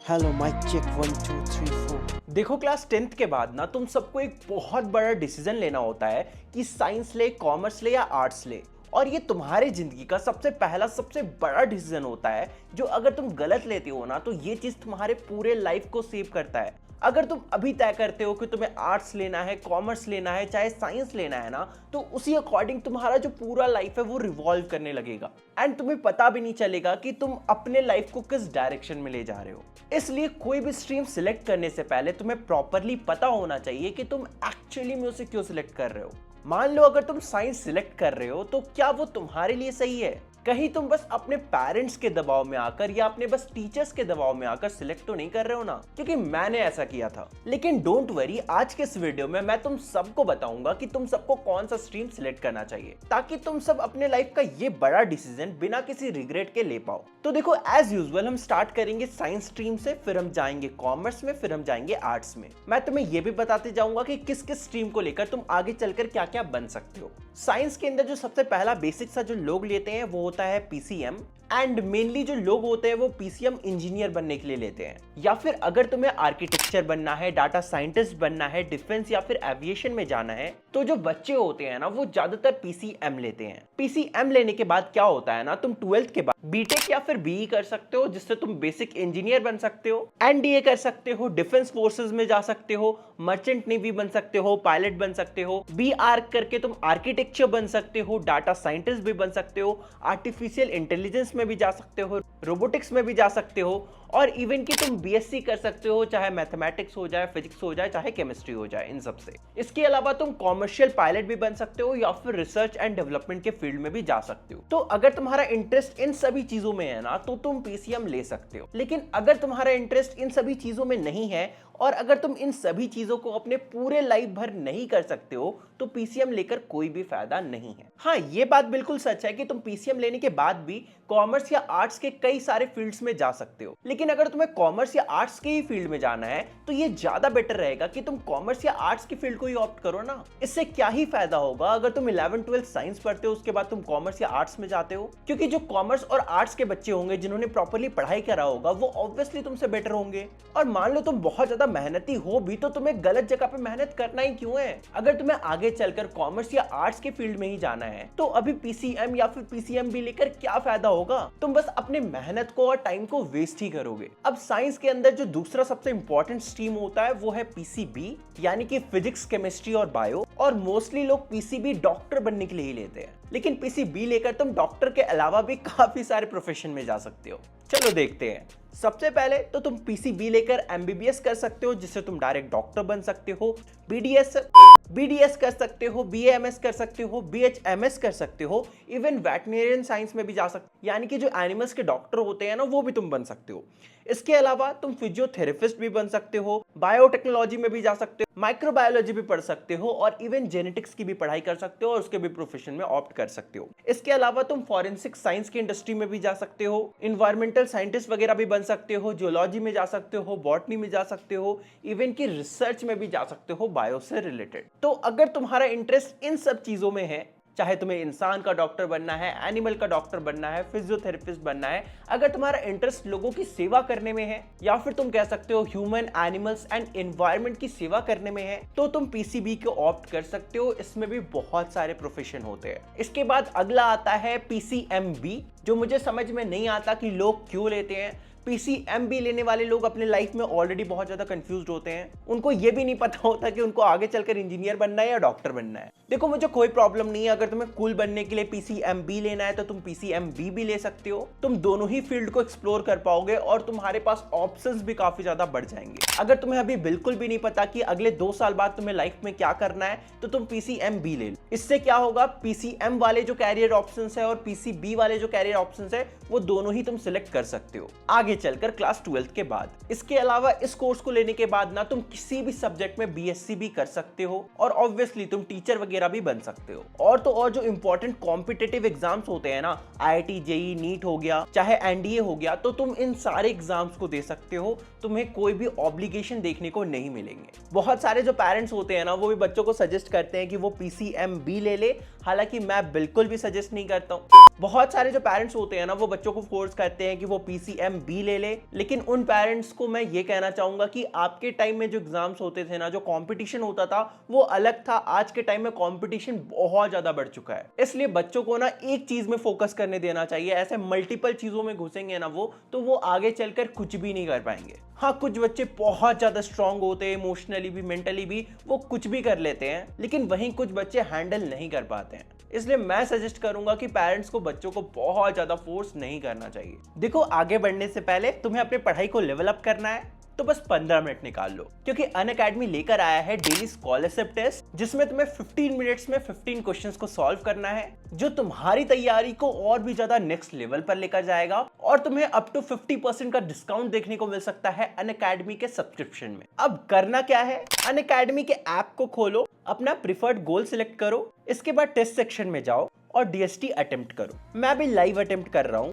Hello mic check 1 2 3 4। देखो class 10th के बाद ना तुम सबको एक बहुत बड़ा डिसीजन लेना होता है कि साइंस ले, कॉमर्स ले या आर्ट्स ले। और ये तुम्हारी जिंदगी का सबसे पहला सबसे बड़ा डिसीजन होता है जो अगर तुम गलत लेते हो ना तो ये चीज तुम्हारे पूरे लाइफ को सेव करता है। अगर तुम अभी तय करते हो कि तुम्हें आर्ट्स लेना है, कॉमर्स लेना है, चाहे साइंस लेना है ना, तो उसी अकॉर्डिंग तुम्हारा जो पूरा लाइफ है वो रिवॉल्व करने लगेगा एंड तुम्हें पता भी नहीं चलेगा कि तुम अपने लाइफ को किस डायरेक्शन में ले जा रहे हो। इसलिए कोई भी स्ट्रीम सिलेक्ट करने से पहले तुम्हें प्रॉपरली पता होना चाहिए कि तुम एक्चुअली में उसे क्यों सिलेक्ट कर रहे हो। मान लो अगर तुम साइंस सिलेक्ट कर रहे हो तो क्या वो तुम्हारे लिए सही है? कहीं तुम बस अपने पेरेंट्स के दबाव में आकर या अपने बस टीचर्स के दबाव में आकर सिलेक्ट तो नहीं कर रहे हो ना? क्योंकि मैंने ऐसा किया था। लेकिन डोंट वरी, आज के इस वीडियो में मैं तुम सबको बताऊंगा कि तुम सबको कौन सा स्ट्रीम सिलेक्ट करना चाहिए ताकि तुम सब अपने लाइफ का ये बड़ा डिसीजन बिना किसी रिग्रेट के ले पाओ। तो देखो, एज यूजुअल हम स्टार्ट करेंगे साइंस स्ट्रीम से, फिर हम जाएंगे कॉमर्स में, फिर हम जाएंगे आर्ट्स में। मैं तुम्हें ये भी बताते जाऊंगा कि किस किस स्ट्रीम को लेकर तुम आगे चलकर क्या क्या बन सकते हो। साइंस के अंदर जो सबसे पहला बेसिक सा जो लोग लेते हैं वो होता है पीसीएम। एंड मेनली जो लोग होते हैं वो पीसीएम इंजीनियर बनने के लिए लेते हैं, या फिर अगर तुम्हें आर्किटेक्चर बनना है, डाटा साइंटिस्ट बनना है, डिफेंस या फिर एविएशन में जाना है, तो जो बच्चे होते हैं ना वो ज्यादातर पीसीएम लेते हैं। पीसीएम लेने के बाद क्या होता है ना, तुम 12th के बाद बीटेक या फिर बीई कर सकते हो, जिससे तुम बेसिक इंजीनियर बन सकते हो, एनडीए कर सकते हो, डिफेंस फोर्सेज में जा सकते हो, मर्चेंट नेवी बन सकते हो, पायलट बन सकते हो, बी आर्क करके तुम आर्किटेक्चर बन सकते हो, डाटा साइंटिस्ट भी बन सकते हो, आर्टिफिशियल इंटेलिजेंस में भी जा सकते हो, रोबोटिक्स में भी जा सकते हो, और इवन कि तुम बीएससी कर सकते हो, चाहे मैथमेटिक्स हो जाए, फिजिक्स हो जाए, चाहे केमिस्ट्री हो जाए, इन सब से। इसके अलावा तुम कॉमर्शियल पायलट भी बन सकते हो या फिर रिसर्च एंड डेवलपमेंट के फील्ड में भी जा सकते हो। तो अगर तुम्हारा इंटरेस्ट इन सभी चीजों में है ना तो तुम पीसीएम ले सकते हो। लेकिन अगर तुम्हारा इंटरेस्ट इन सभी चीजों में नहीं है और अगर तुम इन सभी चीजों को अपने पूरे लाइफ भर नहीं कर सकते हो तो पीसीएम लेकर कोई भी फायदा नहीं है। हाँ, ये बात बिल्कुल सच है कि तुम पीसीएम लेने के बाद भी कॉमर्स या आर्ट्स के कई सारे फील्ड्स में जा सकते हो। लेकिन अगर तुम्हें कॉमर्स या आर्ट्स के ही फील्ड में जाना है तो ये ज्यादा बेटर रहेगा कि तुम कॉमर्स या आर्ट्स के फील्ड को ही ऑप्ट करो ना। इससे क्या ही फायदा होगा अगर तुम 11th-12th साइंस पढ़ते हो उसके बाद तुम कॉमर्स या आर्ट्स में जाते हो, क्योंकि जो कॉमर्स और आर्ट्स के बच्चे होंगे जिन्होंने प्रॉपर्ली पढ़ाई करा होगा वो ऑब्वियसली तुमसे बेटर होंगे। और मान लो तुम बहुत ज्यादा मेहनती हो भी तो तुम्हें गलत जगह पे मेहनत करना ही क्यों है? अगर तुम्हें आगे चलकर कॉमर्स या आर्ट्स के फील्ड में ही जाना है तो अभी पीसीएम या फिर पीसीएम भी लेकर क्या फायदा होगा? तुम बस अपने मेहनत को और टाइम को वेस्ट ही करोगे। अब साइंस के अंदर जो दूसरा सबसे इंपॉर्टेंट स्ट्रीम होता है वो है पीसीबी, यानी कि फिजिक्स, केमिस्ट्री और बायो। और मोस्टली लोग पीसीबी डॉक्टर बनने के लिए ही लेते हैं। लेकिन पीसीबी लेकर तुम डॉक्टर के अलावा भी काफी सारे प्रोफेशन में जा सकते हो। चलो देखते हैं। सबसे पहले तो तुम पीसीबी लेकर एमबीबीएस कर सकते हो, जिससे तुम डायरेक्ट डॉक्टर बन सकते हो। बीडीएस कर सकते हो, बीएमएस कर सकते हो, बीएचएमएस कर सकते हो, इवन वेटरिनरियन साइंस में भी जा सकते हो, यानी कि जो एनिमल्स के डॉक्टर होते हैं ना वो भी तुम बन सकते हो। इसके अलावा तुम फिजियोथेरेपिस्ट भी बन सकते हो, बायोटेक्नोलॉजी में भी जा सकते हो, माइक्रोबायोलॉजी भी पढ़ सकते हो और इवन जेनेटिक्स की भी पढ़ाई कर सकते हो और उसके भी प्रोफेशन में ऑप्ट कर सकते हो। इसके अलावा तुम फॉरेंसिक साइंस की इंडस्ट्री में भी जा सकते हो, इन्वायरमेंटल साइंटिस्ट वगैरह भी बन सकते हो, जियोलॉजी में जा सकते हो, बॉटनी में जा सकते हो, इवन की रिसर्च में भी जा सकते हो बायो से रिलेटेड। तो अगर तुम्हारा इंटरेस्ट इन सब चीजों में है, चाहे तुम्हें इंसान का डॉक्टर बनना है, एनिमल का डॉक्टर बनना है, फिजियोथेरेपिस्ट बनना है, अगर तुम्हारा इंटरेस्ट लोगों की सेवा करने में है या फिर तुम कह सकते हो ह्यूमन, एनिमल्स एंड एनवायरनमेंट की सेवा करने में है, तो तुम पीसीबी को ऑप्ट कर सकते हो। इसमें भी बहुत सारे प्रोफेशन होते हैं। इसके बाद अगला आता है पीसीएमबी, जो मुझे समझ में नहीं आता कि लोग क्यों लेते हैं। पीसीएमबी लेने वाले लोग अपने लाइफ में ऑलरेडी बहुत ज्यादा कंफ्यूज्ड होते हैं। उनको ये भी नहीं पता होता कि उनको आगे चलकर इंजीनियर बनना है या डॉक्टर बनना है। देखो, मुझे कोई प्रॉब्लम नहीं है, अगर तुम्हें कूल बनने के लिए पीसीएमबी लेना है तो तुम पीसीएमबी भी ले सकते हो। तुम दोनों ही फील्ड को एक्सप्लोर कर पाओगे और तुम्हारे पास ऑप्शंस भी काफी ज्यादा बढ़ जाएंगे। अगर तुम्हें अभी बिल्कुल भी नहीं पता कि अगले 2 साल बाद तुम्हें लाइफ में क्या करना है तो तुम पीसीएमबी ले लो। इससे क्या होगा, पीसीएम वाले जो कैरियर ऑप्शंस है और पीसीबी वाले जो कैरियर ऑप्शंस है वो दोनों ही तुम सिलेक्ट कर सकते हो आगे चलकर क्लास 12th के बाद। इसके अलावा इस कोर्स को लेने के बाद ना तुम किसी भी सब्जेक्ट में बीएससी भी कर सकते हो और ऑब्वियसली तुम टीचर वगैरह भी बन सकते हो। और तो और जो इंपॉर्टेंट कॉम्पिटिटिव एग्जाम्स होते हैं ना, आईआईटी, जेईई, नीट हो गया, चाहे एनडीए हो गया, तो तुम इन सारे एग्जाम्स को दे सकते हो। तुम्हें कोई भी ऑब्लिगेशन देखने को नहीं मिलेंगे। बहुत सारे जो पेरेंट्स होते हैं ना वो भी बच्चों को सजेस्ट करते हैं कि वो पीसीएमबी ले, हालांकि मैं बिल्कुल भी सजेस्ट नहीं करता हूँ। बहुत सारे जो पेरेंट्स होते हैं ना वो बच्चों को फोर्स करते हैं कि वो पीसीएमबी ले ले, लेकिन उन पेरेंट्स को मैं ये कहना चाहूंगा कि आपके टाइम में जो एग्जाम्स होते थे ना, जो कंपटीशन होता था वो अलग था। आज के टाइम में कंपटीशन बहुत ज्यादा बढ़ चुका है, इसलिए बच्चों को ना एक चीज में फोकस करने देना चाहिए। ऐसे मल्टीपल चीजों में घुसेंगे ना वो आगे चलकर कुछ भी नहीं कर पाएंगे। हाँ, कुछ बच्चे बहुत ज्यादा स्ट्रांग होते हैं, इमोशनली भी मेंटली भी, वो कुछ भी कर लेते हैं, लेकिन वहीं कुछ बच्चे हैंडल नहीं कर पाते हैं। इसलिए मैं सजेस्ट करूंगा कि पेरेंट्स को बच्चों को बहुत ज्यादा फोर्स नहीं करना चाहिए। देखो, आगे बढ़ने से पहले तुम्हें अपनी पढ़ाई को लेवल अप करना है तो बस 15 मिनट निकाल लो, क्योंकि अनअकैडमी लेकर आया है डेली स्कॉलरशिप टेस्ट, जिसमें तुम्हें 15 मिनट्स में 15 क्वेश्चंस को सॉल्व करना है, जो तुम्हारी तैयारी को और भी ज्यादा नेक्स्ट लेवल पर लेकर जाएगा। और तुम्हें अप टू 50% का डिस्काउंट देखने को मिल सकता है अनअकैडमी के सब्सक्रिप्शन में। अब करना क्या है, अनअकैडमी के ऐप को खोलो, अपना प्रिफर्ड गोल सिलेक्ट करो, इसके बाद टेस्ट सेक्शन में जाओ और डीएसटी अटेम्प्ट करो। मैं भी लाइव अटेम्प्ट कर रहा हूं।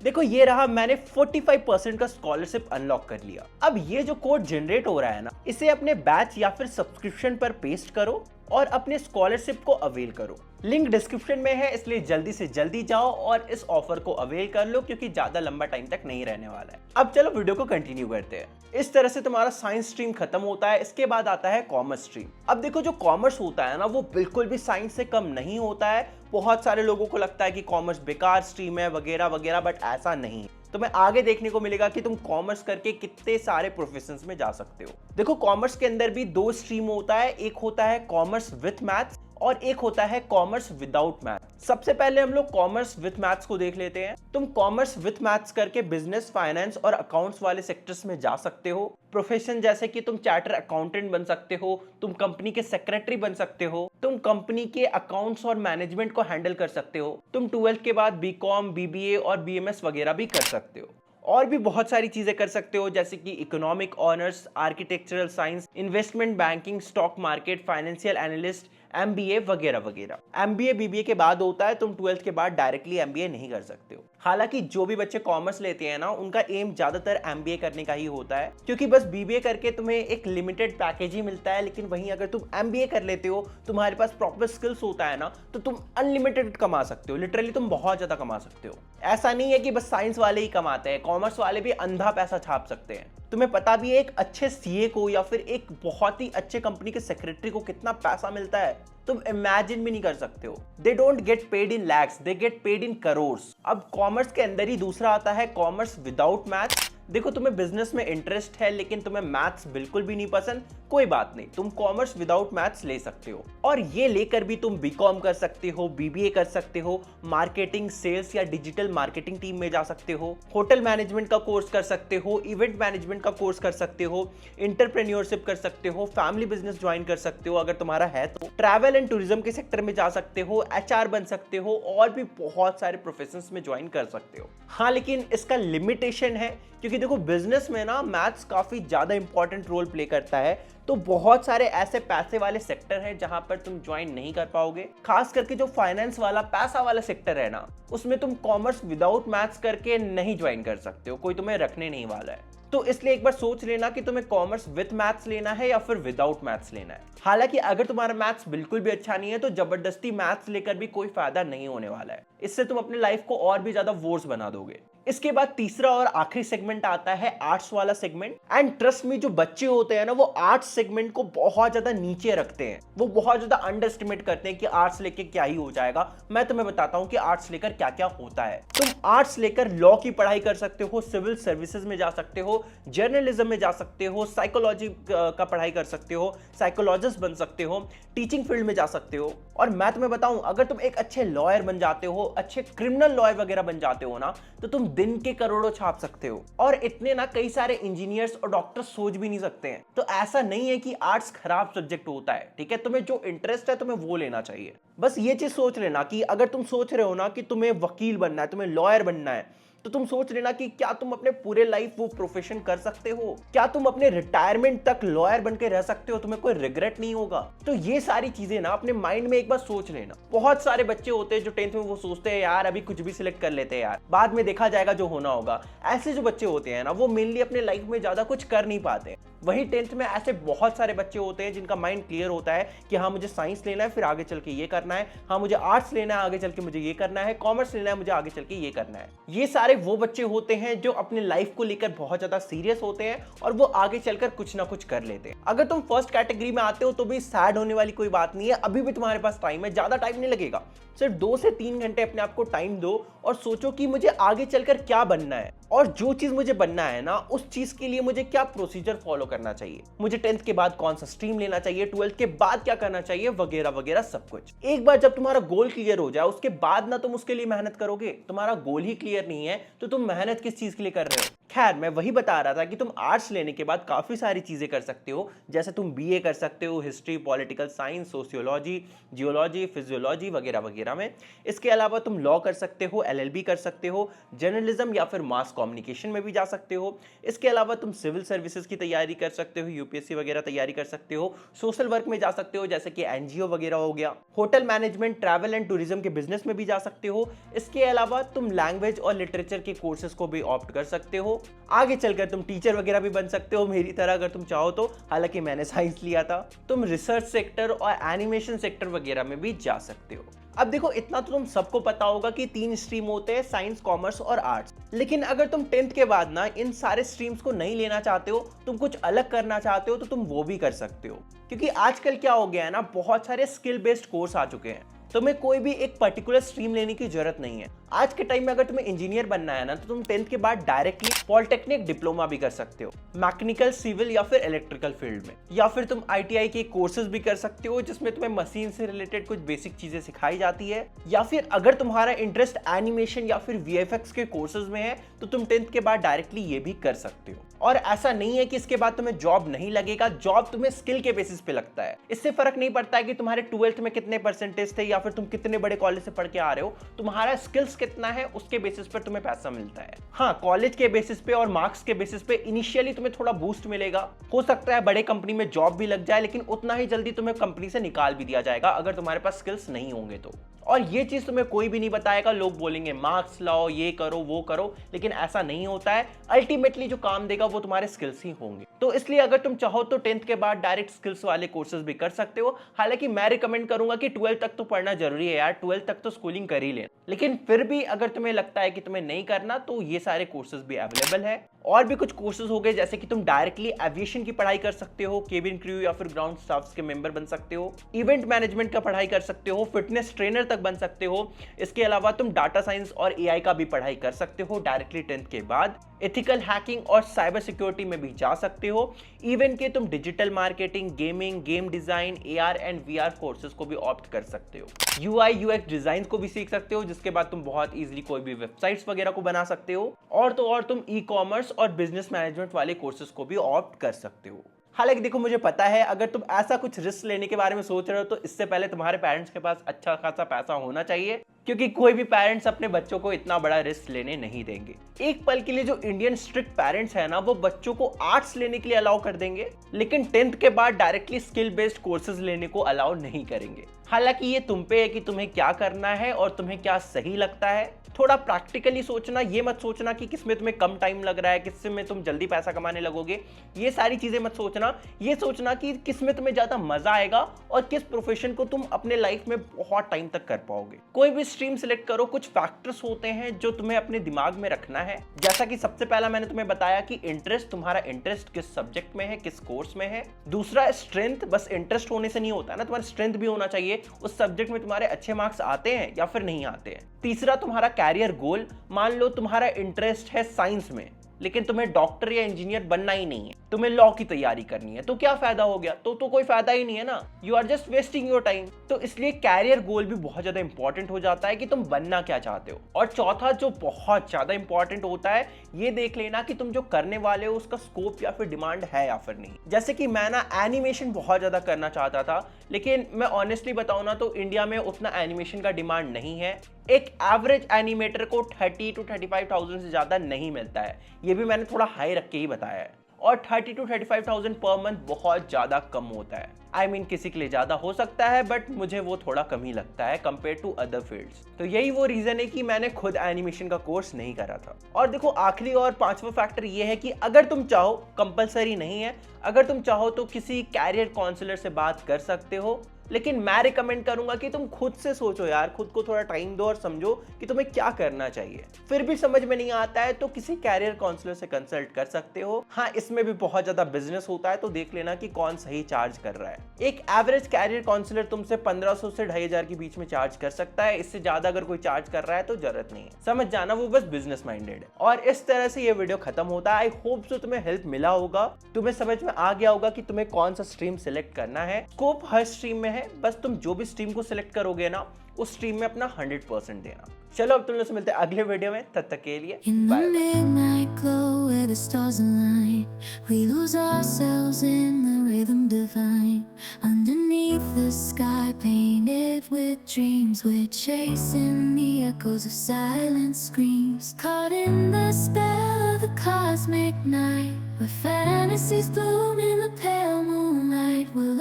देखो, ये रहा, मैंने 45% का स्कॉलरशिप अनलॉक कर लिया। अब ये जो कोड जनरेट हो रहा है ना, इसे अपने बैच या फिर सब्सक्रिप्शन पर पेस्ट करो और अपने स्कॉलरशिप को अवेल करो। लिंक डिस्क्रिप्शन में है, इसलिए जल्दी से जल्दी जाओ और इस ऑफर को अवेल कर लो, क्योंकि ज्यादा लंबा टाइम तक नहीं रहने वाला है। अब चलो वीडियो को कंटिन्यू करते हैं। इस तरह से तुम्हारा साइंस स्ट्रीम खत्म होता है, इसके बाद आता है कॉमर्स स्ट्रीम। अब देखो, जो कॉमर्स होता है ना, वो बिल्कुल भी साइंस से कम नहीं होता है। बहुत सारे लोगों को लगता है कि कॉमर्स बेकार स्ट्रीम है वगैरह वगैरह, बट ऐसा नहीं है। तुम्हें आगे देखने को मिलेगा कि तुम कॉमर्स करके कितने सारे प्रोफेशंस में जा सकते हो। देखो, कॉमर्स के अंदर भी दो स्ट्रीम होता है, एक होता है कॉमर्स विथ मैथ्स और एक होता है कॉमर्स विदाउट मैथ्स। सबसे पहले हम लोग कॉमर्स विथ मैथ्स को देख लेते हैं। तुम कॉमर्स विथ मैथ्स करके बिजनेस, फाइनेंस और अकाउंट्स वाले सेक्टर्स में जा सकते हो। प्रोफेशन जैसे कि तुम चार्टर अकाउंटेंट बन सकते हो, तुम कंपनी के सेक्रेटरी बन सकते हो, तुम कंपनी के अकाउंट्स और मैनेजमेंट को हैंडल कर सकते हो, तुम 12th के बाद बीकॉम, बीबीए और बीएमएस वगैरह भी कर सकते हो। और भी बहुत सारी चीजें कर सकते हो, जैसे कि economic honours, architectural science, investment banking, stock market, financial analyst, MBA वगैरह वगैरह। एमबीए बीबीए के बाद होता है, तुम 12th के बाद डायरेक्टली एमबीए नहीं कर सकते हो। हालांकि जो भी बच्चे कॉमर्स लेते हैं ना, उनका एम ज्यादातर एमबीए करने का ही होता है, क्योंकि बस बीबीए करके तुम्हें एक लिमिटेड पैकेज ही मिलता है। लेकिन वहीं अगर तुम एमबीए कर लेते हो, तुम्हारे पास प्रॉपर स्किल्स होता है ना, तो तुम अनलिमिटेड कमा सकते हो। लिटरली तुम बहुत ज्यादा कमा सकते हो। ऐसा नहीं है कि बस साइंस वाले ही कमाते हैं, कॉमर्स वाले भी अंधा पैसा छाप सकते हैं। तुम्हें पता भी है एक अच्छे सीए को या फिर एक बहुत ही अच्छे कंपनी के सेक्रेटरी को कितना पैसा मिलता है, तुम इमेजिन भी नहीं कर सकते हो। They don't get paid in lakhs, they get paid in crores. अब कॉमर्स के अंदर ही दूसरा आता है कॉमर्स विदाउट मैथ्स। देखो, तुम्हें बिजनेस में इंटरेस्ट है लेकिन तुम्हें मैथ्स बिल्कुल भी नहीं पसंद, कोई बात नहीं, तुम कॉमर्स विदाउट मैथ्स ले सकते हो। और ये लेकर भी तुम बीकॉम कर सकते हो, बीबीए कर सकते हो, मार्केटिंग, सेल्स या डिजिटल मार्केटिंग टीम में जा सकते हो, होटल मैनेजमेंट का कोर्स कर सकते हो, इवेंट मैनेजमेंट का कोर्स कर सकते हो, एंटरप्रेन्योरशिप कर सकते हो, फैमिली बिजनेस ज्वाइन कर सकते हो अगर तुम्हारा है तो, ट्रैवल एंड टूरिज्म के सेक्टर में जा सकते हो, एचआर बन सकते हो, और भी बहुत सारे प्रोफेशंस में ज्वाइन कर सकते हो। हाँ, लेकिन इसका लिमिटेशन है, क्योंकि देखो, बिजनेस में ना मैथ्स काफी ज्यादा इंपॉर्टेंट रोल प्ले करता है। तो बहुत सारे ऐसे पैसे वाले सेक्टर हैं जहां पर तुम ज्वाइन नहीं कर पाओगे। खास करके जो फाइनेंस वाला, पैसा वाला सेक्टर है ना, उसमें तुम कॉमर्स विदाउट मैथ्स करके नहीं ज्वाइन कर सकते हो, कोई तुम्हें रखने नहीं वाला है। तो इसलिए एक बार सोच लेना कि तुम्हें कॉमर्स विद मैथ्स लेना है या फिर विदाउट मैथ्स लेना है। हालांकि अगर तुम्हारा मैथ्स बिल्कुल भी अच्छा नहीं है तो जबरदस्ती मैथ्स लेकर भी कोई फायदा नहीं होने वाला है, इससे तुम अपनी लाइफ को और भी ज्यादा वोर्स बना दोगे। इसके बाद तीसरा और आखिरी सेगमेंट आता है आर्ट्स वाला सेगमेंट। एंड ट्रस्ट मी, जो बच्चे होते हैं ना, वो आर्ट्स सेगमेंट को बहुत ज्यादा नीचे रखते हैं, वो बहुत ज्यादा अंडर एस्टिमेट करते हैं कि आर्ट्स लेके क्या ही हो जाएगा। मैं तुम्हें बताता हूँ कि आर्ट्स लेकर क्या क्या होता है। तुम आर्ट्स लेकर लॉ की पढ़ाई कर सकते हो, सिविल सर्विसेज में जा सकते हो, जर्नलिज्म में जा सकते हो, साइकोलॉजी का पढ़ाई कर सकते हो, साइकोलॉजिस्ट बन सकते हो, टीचिंग फील्ड में जा सकते हो। और मैं तुम्हें बताऊं, अगर तुम एक अच्छे लॉयर बन जाते हो, अच्छे क्रिमिनल लॉयर वगैरह बन जाते हो ना, तो तुम दिन के करोड़ों छाप सकते हो। और इतने ना कई सारे इंजीनियर्स और डॉक्टर्स सोच भी नहीं सकते हैं। तो ऐसा नहीं है कि आर्ट्स खराब सब्जेक्ट होता है, ठीक है? तुम्हें जो इंटरेस्ट है तुम्हें वो लेना चाहिए। बस ये चीज सोच लेना कि अगर तुम सोच रहे हो ना कि तुम्हें वकील बनना है, तुम्हें लॉयर बनना है, तो तुम सोच लेना कि क्या तुम अपने पूरे लाइफ वो प्रोफेशन कर सकते हो, क्या तुम अपने रिटायरमेंट तक लॉयर बन के रह सकते हो, तुम्हें कोई रिग्रेट नहीं होगा। तो ये सारी चीजें ना अपने माइंड में एक बार सोच लेना। बहुत सारे बच्चे होते हैं जो 10th में वो सोचते हैं यार अभी कुछ भी सिलेक्ट कर लेते हैं यार, बाद में देखा जाएगा जो होना होगा। ऐसे जो बच्चे होते हैं ना, वो मेनली अपने लाइफ में ज्यादा कुछ कर नहीं पाते। वहीं 10th में ऐसे बहुत सारे बच्चे होते हैं जिनका माइंड क्लियर होता है कि हाँ मुझे साइंस लेना है, फिर आगे चल के ये करना है, हाँ मुझे आर्ट्स लेना है, आगे चल के मुझे ये करना है, कॉमर्स लेना है, मुझे आगे चल के ये करना है। ये सारे वो बच्चे होते हैं जो अपने लाइफ को लेकर बहुत ज्यादा सीरियस होते हैं और वो आगे चलकर कुछ ना कुछ कर लेते हैं। अगर तुम फर्स्ट कैटेगरी में आते हो तो भी सैड होने वाली कोई बात नहीं है, अभी भी तुम्हारे पास टाइम है, ज्यादा टाइम नहीं लगेगा। सिर्फ 2 से 3 घंटे अपने आप को टाइम दो और सोचो कि मुझे आगे चलकर क्या बनना है, और जो चीज मुझे बनना है ना उस चीज के लिए मुझे क्या प्रोसीजर फॉलो करना चाहिए, मुझे 10th के बाद कौन सा स्ट्रीम लेना चाहिए, 12th के बाद क्या करना चाहिए, वगैरह वगैरह सब कुछ। एक बार जब तुम्हारा गोल क्लियर हो जाए उसके बाद ना तुम उसके लिए मेहनत करोगे। तुम्हारा गोल ही क्लियर नहीं है तो तुम मेहनत किस चीज के लिए कर रहे हो। खैर, मैं वही बता रहा था कि तुम आर्ट्स लेने के बाद काफी सारी चीजें कर सकते हो, जैसे तुम बीए कर सकते हो history, political science, sociology, geology, physiology वगैरह वगैरह में। इसके अलावा तुम लॉ कर सकते हो, एलएलबी कर सकते हो, जर्नलिज्म या फिर मास कम्युनिकेशन में भी जा सकते हो। इसके अलावा तुम सिविल सर्विसेज की तैयारी कर सकते हो, यूपीएससी वगैरह तैयारी कर सकते हो, सोशल वर्क में जा सकते हो जैसे कि एनजीओ वगैरह हो गया, hotel management, travel and tourism के बिजनेस में भी जा सकते हो। इसके अलावा तुम लैंग्वेज और लिटरेचर के कोर्सेज को भी ऑप्ट कर सकते हो। आगे चलकर तुम टीचर वगैरह भी बन सकते हो मेरी तरह अगर तुम चाहो तो, हालांकि मैंने साइंस लिया था। तुम रिसर्च सेक्टर और एनिमेशन सेक्टर वगैरह में भी जा सकते हो। अब देखो, इतना तो तुम सबको पता होगा कि 3 स्ट्रीम होते हैं, साइंस, कॉमर्स और आर्ट्स। लेकिन अगर तुम 10th के बाद ना इन सारे स्ट्रीम्स को नहीं लेना चाहते हो, तुम कुछ अलग करना चाहते हो, तो तुम वो भी कर सकते हो। क्योंकि आजकल क्या हो गया है ना, बहुत सारे स्किल बेस्ड कोर्स आ चुके हैं। तुम्हें कोई भी एक पर्टिकुलर स्ट्रीम लेने की जरूरत नहीं है। आज के टाइम में अगर तुम्हें इंजीनियर बनना है ना, तो तुम 10th के बाद डायरेक्टली पॉलिटेक्निक डिप्लोमा भी कर सकते हो, मैकेनिकल, सिविल या फिर इलेक्ट्रिकल फील्ड में। या फिर तुम आईटीआई के कोर्सेज भी कर सकते हो जिसमें तुम्हें मशीन से रिलेटेड कुछ बेसिक चीजें सिखाई जाती है। या फिर अगर तुम्हारा इंटरेस्ट एनिमेशन या फिर वीएफएक्स के कोर्सेज में है तो तुम 10th के बाद डायरेक्टली ये भी कर सकते हो। और ऐसा नहीं है कि इसके बाद तुम्हें जॉब नहीं लगेगा, जॉब तुम्हें स्किल के बेसिस पे लगता है। इससे फर्क नहीं पड़ता है कि तुम्हारे 12th में कितने परसेंटेज थे या फिर तुम कितने बड़े कॉलेज से पढ़ के आ रहे हो, तुम्हारा स्किल्स कितना है उसके बेसिस पर तुम्हें पैसा मिलता है। हाँ, कॉलेज के बेसिस पे और मार्क्स के बेसिस पे इनिशियली तुम्हें थोड़ा बूस्ट मिलेगा, हो सकता है बड़े कंपनी में जॉब भी लग जाए, लेकिन उतना ही जल्दी तुम्हें कंपनी से निकाल भी दिया जाएगा अगर तुम्हारे पास स्किल्स नहीं होंगे तो। और ये चीज तुम्हें कोई भी नहीं बताएगा। लोग बोलेंगे मार्क्स लाओ, ये करो, वो करो, लेकिन ऐसा नहीं होता है। अल्टीमेटली जो काम देगा वो तुम्हारे स्किल्स ही होंगे। तो इसलिए अगर तुम चाहो तो 10th के बाद डायरेक्ट स्किल्स वाले कोर्सेज भी कर सकते हो। हालांकि मैं रिकमेंड करूंगा कि 12th तक तो पढ़ना जरूरी है यार, 12th तक तो स्कूलिंग कर ही लेना। लेकिन फिर भी अगर तुम्हें लगता है कि तुम्हें नहीं करना तो ये सारे कोर्सेज भी अवेलेबल है। और भी कुछ कोर्सेज हो गए जैसे कि तुम डायरेक्टली एविएशन की पढ़ाई कर सकते हो, केबिन क्रू या फिर ग्राउंड स्टाफ्स के मेंबर बन सकते हो, इवेंट मैनेजमेंट का पढ़ाई कर सकते हो, फिटनेस ट्रेनर तक बन सकते हो। इसके अलावा तुम डाटा साइंस और एआई का भी पढ़ाई कर सकते हो डायरेक्टली 10th के बाद। एथिकल हैकिंग और साइबर सिक्योरिटी में भी जा सकते हो। इवन के तुम digital marketing, gaming, game design, AR and VR courses को भी ऑप्ट कर सकते हो। यूआई यूएक्स डिजाइन को भी सीख सकते हो, जिसके बाद तुम बहुत इजीली कोई भी वेबसाइट्स वगैरह को बना सकते हो। और तो और तुम ई कॉमर्स और बिजनेस मैनेजमेंट वाले कोर्सेज को भी ऑप्ट कर सकते हो। हालांकि देखो, मुझे पता है अगर तुम ऐसा कुछ रिस्क लेने के बारे में सोच रहे हो तो इससे पहले तुम्हारे पेरेंट्स के पास अच्छा खासा पैसा होना चाहिए, क्योंकि कोई भी पेरेंट्स अपने बच्चों को इतना बड़ा रिस्क लेने नहीं देंगे। एक पल के लिए जो इंडियन स्ट्रिक्ट पेरेंट्स है ना, वो बच्चों को आर्ट्स लेने के लिए अलाउ कर देंगे, लेकिन 10th के बाद डायरेक्टली स्किल बेस्ड कोर्सेज लेने को अलाउ नहीं करेंगे। हालांकि ये तुम पे है कि तुम्हें क्या करना है और तुम्हें क्या सही लगता है। थोड़ा प्रैक्टिकली सोचना, ये मत सोचना कि किसमें तुम्हें कम टाइम लग रहा है, किसमें तुम जल्दी पैसा कमाने लगोगे, ये सारी चीजें मत सोचना। ये सोचना कि किसमें तुम्हें ज्यादा मजा आएगा और किस प्रोफेशन को तुम अपने लाइफ में बहुत टाइम तक कर पाओगे। कोई भी स्ट्रीम सिलेक्ट करो, कुछ फैक्टर्स होते हैं जो तुम्हें अपने दिमाग में रखना है। जैसा कि सबसे पहला मैंने तुम्हें बताया कि इंटरेस्ट, तुम्हारा इंटरेस्ट किस सब्जेक्ट में है, किस कोर्स में है। दूसरा स्ट्रेंथ, बस इंटरेस्ट होने से नहीं होता ना, तुम्हारा स्ट्रेंथ भी होना चाहिए, उस सब्जेक्ट में तुम्हारे अच्छे मार्क्स आते हैं या फिर नहीं आते हैं। तीसरा, तुम्हारा कैरियर गोल। मान लो तुम्हारा इंटरेस्ट है साइंस में, लेकिन तुम्हें डॉक्टर या इंजीनियर बनना ही नहीं है, तुम्हें लॉ की तैयारी करनी है, तो क्या फायदा हो गया? तो कोई फायदा ही नहीं है ना, you are just wasting your time. तो इसलिए कैरियर गोल भी बहुत ज्यादा इंपॉर्टेंट हो जाता है कि तुम बनना क्या चाहते हो। और चौथा, जो बहुत ज्यादा इंपॉर्टेंट होता है, ये देख लेना कि तुम जो करने वाले हो उसका स्कोप या फिर डिमांड है या फिर नहीं। जैसे कि मैं ना एनिमेशन बहुत ज्यादा करना चाहता था, लेकिन मैं ऑनेस्टली बताऊं ना तो इंडिया में उतना एनिमेशन का डिमांड नहीं है। एक एवरेज एनिमेटर को 30 to 35,000 से ज्यादा नहीं मिलता है, ये भी मैंने थोड़ा हाई रख के ही बताया है। और 30 to 35,000 पर मंथ बहुत ज़्यादा कम होता है। I mean, किसी के लिए ज़्यादा हो सकता है, बट मुझे वो थोड़ा कम ही लगता है कंपेयर टू अदर फील्ड्स। तो यही वो रीज़न है कि मैंने खुद एनिमेशन का कोर्स नहीं करा था। और देखो, आखिरी और पांचवा फैक्टर ये है कि अगर तुम चाहो, कंपलसरी नहीं है, अगर तुम चाहो तो किसी कैरियर काउंसलर से बात कर सकते हो, लेकिन मैं रिकमेंड करूंगा कि तुम खुद से सोचो यार, खुद को थोड़ा टाइम दो और समझो कि तुम्हें क्या करना चाहिए। फिर भी समझ में नहीं आता है तो किसी कैरियर काउंसलर से कंसल्ट कर सकते हो। हाँ, इसमें भी बहुत ज्यादा बिजनेस होता है, तो देख लेना कि कौन सही चार्ज कर रहा है। एक एवरेज कैरियर काउंसलर तुमसे 1500 से 2500 के बीच में चार्ज कर सकता है। इससे ज्यादा अगर कोई चार्ज कर रहा है तो जरूरत नहीं है, समझ जाना, वो बस बिजनेस माइंडेड है। और इस तरह से ये वीडियो खत्म होता है। आई होप सो तुम्हें हेल्प मिला होगा, तुम्हें समझ में आ गया होगा कि तुम्हें कौन सा स्ट्रीम सिलेक्ट करना है। स्कोप हर स्ट्रीम में है, बस तुम जो भी स्ट्रीम को सिलेक्ट करोगे ना, उस स्ट्रीम में अपना 100% देना। चलो, अब तुम लोग से मिलते हैं अगले वीडियो में, तब तक के लिए बाय बाय।